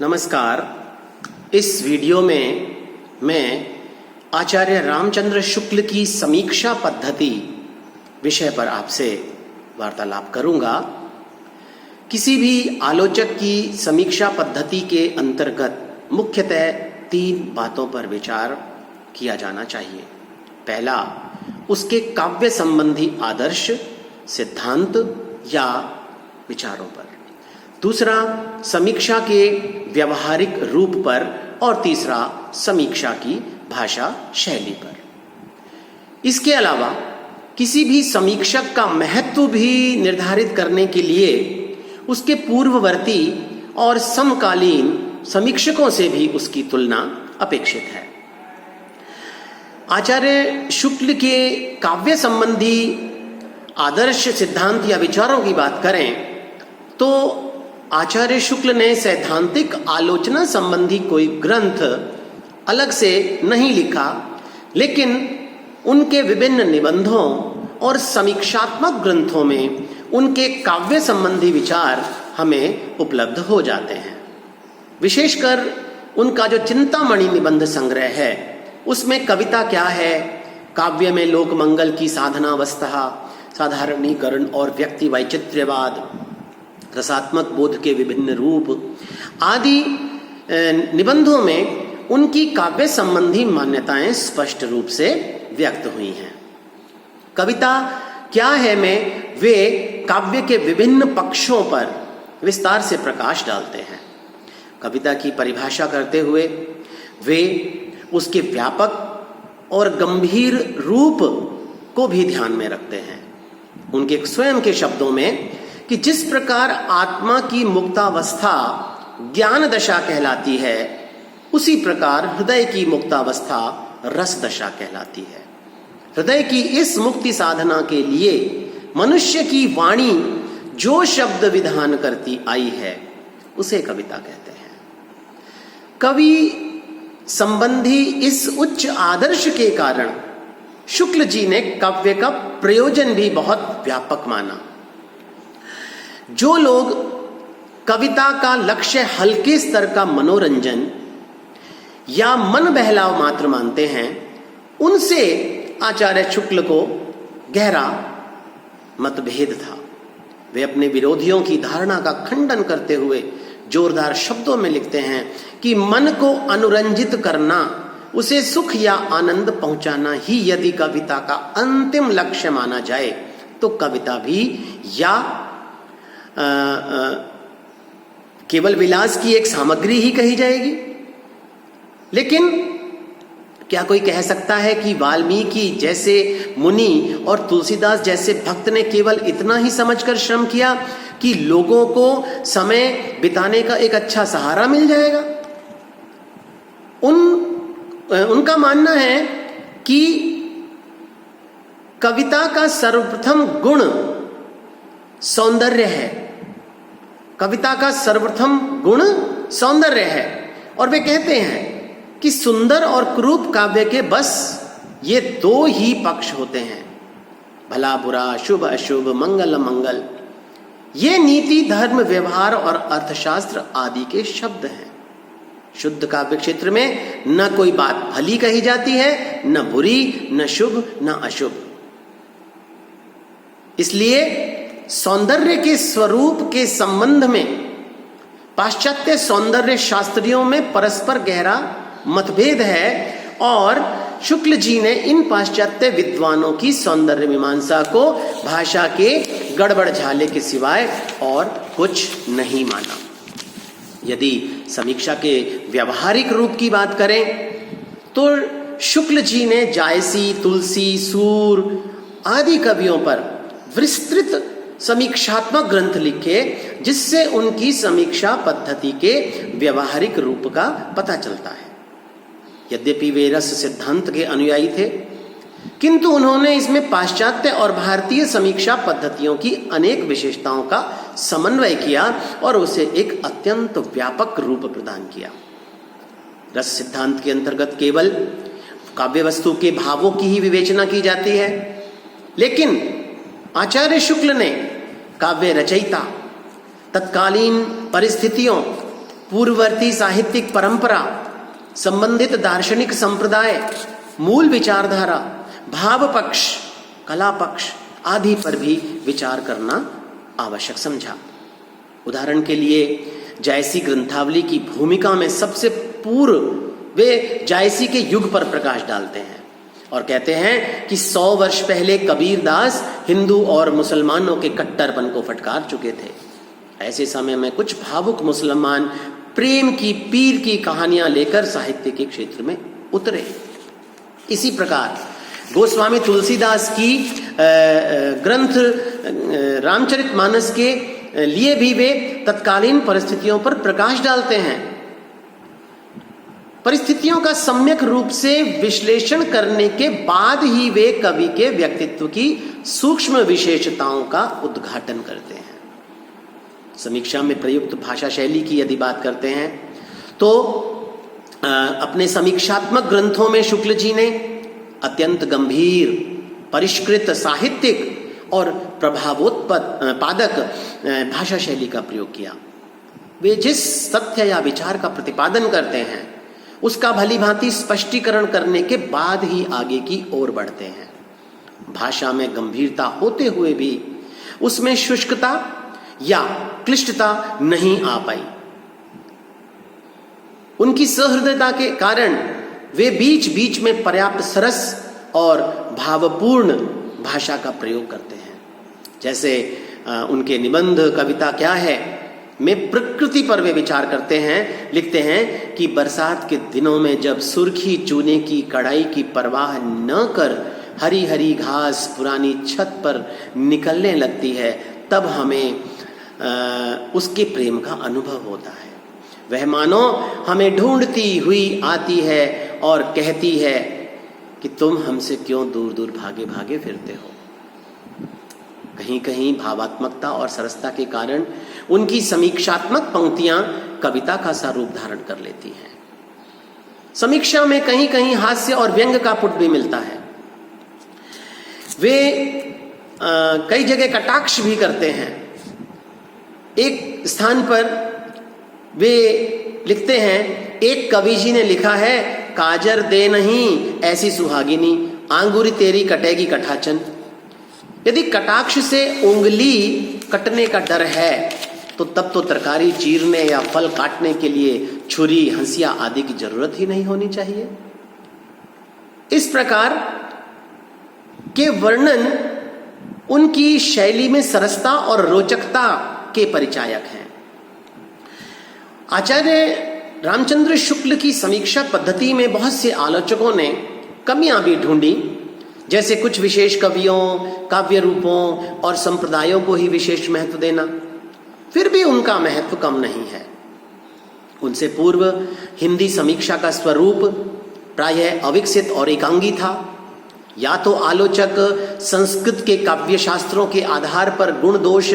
नमस्कार। इस वीडियो में मैं आचार्य रामचंद्र शुक्ल की समीक्षा पद्धति विषय पर आपसे वार्तालाप करूंगा। किसी भी आलोचक की समीक्षा पद्धति के अंतर्गत मुख्यतः 3 बातों पर विचार किया जाना चाहिए। पहला, उसके काव्य संबंधी आदर्श, सिद्धांत या विचारों पर। दूसरा, समीक्षा के व्यवहारिक रूप पर। और तीसरा, समीक्षा की भाषा शैली पर। इसके अलावा किसी भी समीक्षक का महत्व भी निर्धारित करने के लिए उसके पूर्ववर्ती और समकालीन समीक्षकों से भी उसकी तुलना अपेक्षित है। आचार्य शुक्ल के काव्य संबंधी आदर्श, सिद्धांत या विचारों की बात करें तो आचार्य शुक्ल ने सैद्धांतिक आलोचना संबंधी कोई ग्रंथ अलग से नहीं लिखा, लेकिन उनके विभिन्न निबंधों और समीक्षात्मक ग्रंथों में उनके काव्य संबंधी विचार हमें उपलब्ध हो जाते हैं। विशेषकर उनका जो चिंतामणि निबंध संग्रह है, उसमें कविता क्या है, काव्य में लोक मंगल की साधनावस्था, साधारणीकरण और व्यक्ति वैचित्र्यवाद, रसात्मक बोध के विभिन्न रूप आदि निबंधों में उनकी काव्य संबंधी मान्यताएं स्पष्ट रूप से व्यक्त हुई हैं। कविता क्या है में वे काव्य के विभिन्न पक्षों पर विस्तार से प्रकाश डालते हैं। कविता की परिभाषा करते हुए वे उसके व्यापक और गंभीर रूप को भी ध्यान में रखते हैं। उनके स्वयं के शब्दों में कि जिस प्रकार आत्मा की मुक्तावस्था ज्ञान दशा कहलाती है, उसी प्रकार हृदय की मुक्तावस्था रस दशा कहलाती है। हृदय की इस मुक्ति साधना के लिए मनुष्य की वाणी जो शब्द विधान करती आई है, उसे कविता कहते हैं। कवि संबंधी इस उच्च आदर्श के कारण शुक्ल जी ने काव्य का प्रयोजन भी बहुत व्यापक माना। जो लोग कविता का लक्ष्य हल्के स्तर का मनोरंजन या मन बहलाव मात्र मानते हैं, उनसे आचार्य शुक्ल को गहरा मतभेद था। वे अपने विरोधियों की धारणा का खंडन करते हुए जोरदार शब्दों में लिखते हैं कि मन को अनुरंजित करना, उसे सुख या आनंद पहुंचाना ही यदि कविता का अंतिम लक्ष्य माना जाए तो कविता भी या केवल विलास की एक सामग्री ही कही जाएगी। लेकिन क्या कोई कह सकता है कि वाल्मीकि जैसे मुनि और तुलसीदास जैसे भक्त ने केवल इतना ही समझकर श्रम किया कि लोगों को समय बिताने का एक अच्छा सहारा मिल जाएगा? उनका मानना है कि कविता का सर्वप्रथम गुण सौंदर्य है। कविता का सर्वप्रथम गुण सौंदर्य है। और वे कहते हैं कि सुंदर और कुरूप काव्य के बस ये 2 ही पक्ष होते हैं, भला बुरा, शुभ अशुभ, मंगल अमंगल। ये नीति, धर्म, व्यवहार और अर्थशास्त्र आदि के शब्द हैं। शुद्ध काव्य क्षेत्र में न कोई बात भली कही जाती है, न बुरी, न शुभ, न अशुभ। इसलिए सौंदर्य के स्वरूप के संबंध में पाश्चात्य सौंदर्य शास्त्रियों में परस्पर गहरा मतभेद है और शुक्ल जी ने इन पाश्चात्य विद्वानों की सौंदर्य मीमांसा को भाषा के गड़बड़ झाले के सिवाय और कुछ नहीं माना। यदि समीक्षा के व्यवहारिक रूप की बात करें तो शुक्ल जी ने जायसी, तुलसी, सूर आदि कवियों पर विस्तृत समीक्षात्मक ग्रंथ लिखे, जिससे उनकी समीक्षा पद्धति के व्यवहारिक रूप का पता चलता है। यद्यपि वे रस सिद्धांत के अनुयायी थे, किंतु उन्होंने इसमें पाश्चात्य और भारतीय समीक्षा पद्धतियों की अनेक विशेषताओं का समन्वय किया और उसे एक अत्यंत व्यापक रूप प्रदान किया। रस सिद्धांत के अंतर्गत केवल काव्य वस्तु के भावों की ही विवेचना की जाती है, लेकिन आचार्य शुक्ल ने काव्य रचयिता, तत्कालीन परिस्थितियों पूर्ववर्ती साहित्यिक परंपरा, संबंधित दार्शनिक संप्रदाय, मूल विचारधारा, भाव पक्ष, कला पक्ष आदि पर भी विचार करना आवश्यक समझा। उदाहरण के लिए जायसी ग्रंथावली की भूमिका में सबसे पूर्व वे जायसी के युग पर प्रकाश डालते हैं और कहते हैं कि 100 वर्ष पहले कबीरदास हिंदू और मुसलमानों के कट्टरपन को फटकार चुके थे। ऐसे समय में कुछ भावुक मुसलमान प्रेम की पीर की कहानियां लेकर साहित्य के क्षेत्र में उतरे। इसी प्रकार गोस्वामी तुलसीदास की ग्रंथ रामचरितमानस के लिए भी वे तत्कालीन परिस्थितियों पर प्रकाश डालते हैं। परिस्थितियों का सम्यक रूप से विश्लेषण करने के बाद ही वे कवि के व्यक्तित्व की सूक्ष्म विशेषताओं का उद्घाटन करते हैं। समीक्षा में प्रयुक्त भाषा शैली की यदि बात करते हैं तो अपने समीक्षात्मक ग्रंथों में शुक्ल जी ने अत्यंत गंभीर, परिष्कृत, साहित्यिक और प्रभावोत्पादक भाषा शैली का प्रयोग किया। वे जिस तथ्य या विचार का प्रतिपादन करते हैं उसका भली भांति स्पष्टीकरण करने के बाद ही आगे की ओर बढ़ते हैं। भाषा में गंभीरता होते हुए भी उसमें शुष्कता या क्लिष्टता नहीं आ पाई। उनकी सहृदयता के कारण वे बीच बीच में पर्याप्त सरस और भावपूर्ण भाषा का प्रयोग करते हैं। जैसे उनके निबंध कविता क्या है में प्रकृति पर वे विचार करते हैं। लिखते हैं कि बरसात के दिनों में जब सुर्खी चूने की कड़ाई की परवाह न कर हरी हरी घास पुरानी छत पर निकलने लगती है, तब हमें उसके प्रेम का अनुभव होता है। वह मानो हमें ढूंढती हुई आती है और कहती है कि तुम हमसे क्यों दूर दूर भागे भागे फिरते हो। कहीं कहीं भावात्मकता और सरसता के कारण उनकी समीक्षात्मक पंक्तियां कविता का सा रूप धारण कर लेती हैं। समीक्षा में कहीं कहीं हास्य और व्यंग का पुट भी मिलता है। वे कई जगह कटाक्ष भी करते हैं। एक स्थान पर वे लिखते हैं, एक कवि जी ने लिखा है, काजर दे नहीं ऐसी सुहागिनी, आंगुरी तेरी कटेगी कटाचन। यदि कटाक्ष से उंगली कटने का डर है तो तब तो तरकारी चीरने या फल काटने के लिए छुरी, हंसिया आदि की जरूरत ही नहीं होनी चाहिए। इस प्रकार के वर्णन उनकी शैली में सरसता और रोचकता के परिचायक हैं। आचार्य रामचंद्र शुक्ल की समीक्षा पद्धति में बहुत से आलोचकों ने कमियां भी ढूंढी, जैसे कुछ विशेष कवियों, काव्य रूपों और संप्रदायों को ही विशेष महत्व देना। फिर भी उनका महत्व कम नहीं है। उनसे पूर्व हिंदी समीक्षा का स्वरूप प्रायः अविकसित और एकांगी था। या तो आलोचक संस्कृत के काव्य शास्त्रों के आधार पर गुण दोष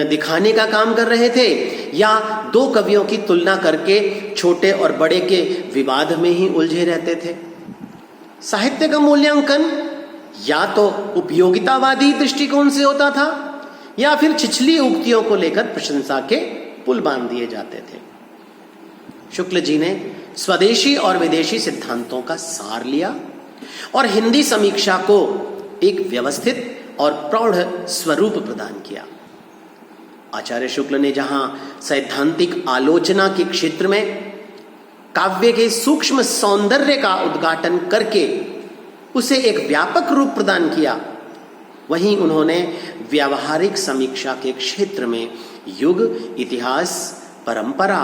दिखाने का काम कर रहे थे, या दो कवियों की तुलना करके छोटे और बड़े के विवाद में ही उलझे रहते थे। साहित्य का मूल्यांकन या तो उपयोगितावादी दृष्टिकोण से होता था या फिर छिछली उक्तियों को लेकर प्रशंसा के पुल बांध दिए जाते थे। शुक्ल जी ने स्वदेशी और विदेशी सिद्धांतों का सार लिया और हिंदी समीक्षा को एक व्यवस्थित और प्रौढ़ स्वरूप प्रदान किया। आचार्य शुक्ल ने जहां सैद्धांतिक आलोचना के क्षेत्र में काव्य के सूक्ष्म सौंदर्य का उद्घाटन करके उसे एक व्यापक रूप प्रदान किया, वहीं उन्होंने व्यावहारिक समीक्षा के क्षेत्र में युग, इतिहास, परंपरा,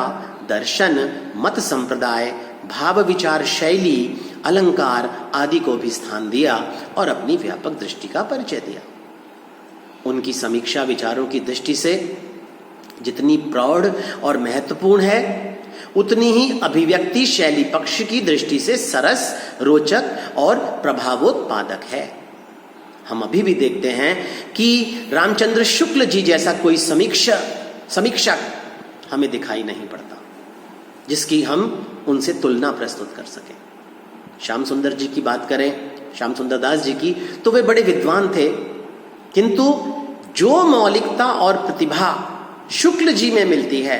दर्शन, मत संप्रदाय, भाव विचार शैली, अलंकार आदि को भी स्थान दिया और अपनी व्यापक दृष्टि का परिचय दिया। उनकी समीक्षा विचारों की दृष्टि से जितनी प्रौढ़ और महत्वपूर्ण है, उतनी ही अभिव्यक्ति शैली पक्ष की दृष्टि से सरस, रोचक और प्रभावोत्पादक है। हम अभी भी देखते हैं कि रामचंद्र शुक्ल जी जैसा कोई समीक्षक हमें दिखाई नहीं पड़ता जिसकी हम उनसे तुलना प्रस्तुत कर सकें। श्याम सुंदर जी की बात करें, श्याम सुंदर दास जी की, तो वे बड़े विद्वान थे, किंतु जो मौलिकता और प्रतिभा शुक्ल जी में मिलती है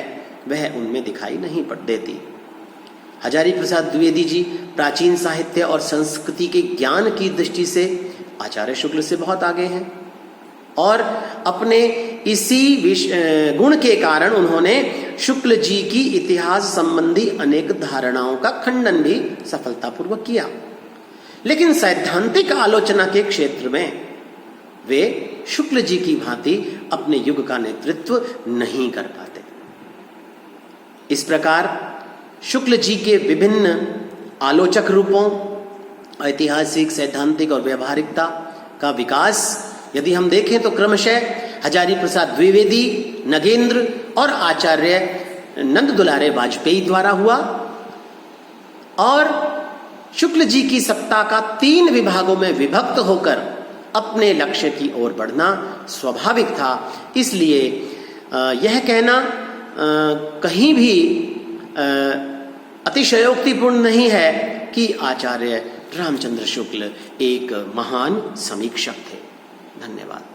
वह उनमें दिखाई नहीं पड़ देती। हजारी प्रसाद द्विवेदी जी प्राचीन साहित्य और संस्कृति के ज्ञान की दृष्टि से आचार्य शुक्ल से बहुत आगे हैं और अपने इसी गुण के कारण उन्होंने शुक्ल जी की इतिहास संबंधी अनेक धारणाओं का खंडन भी सफलतापूर्वक किया। लेकिन सैद्धांतिक आलोचना के क्षेत्र में वे शुक्ल जी की भांति अपने युग का नेतृत्व नहीं कर पाते। इस प्रकार शुक्ल जी के विभिन्न आलोचक रूपों, ऐतिहासिक, सैद्धांतिक और व्यवहारिकता का विकास यदि हम देखें तो क्रमशः हजारी प्रसाद द्विवेदी, नगेंद्र और आचार्य नंद दुलारे वाजपेयी द्वारा हुआ और शुक्ल जी की सत्ता का 3 विभागों में विभक्त होकर अपने लक्ष्य की ओर बढ़ना स्वाभाविक था। इसलिए यह कहना कहीं भी अतिशयोक्तिपूर्ण नहीं है कि आचार्य रामचंद्र शुक्ल एक महान समीक्षक थे। धन्यवाद।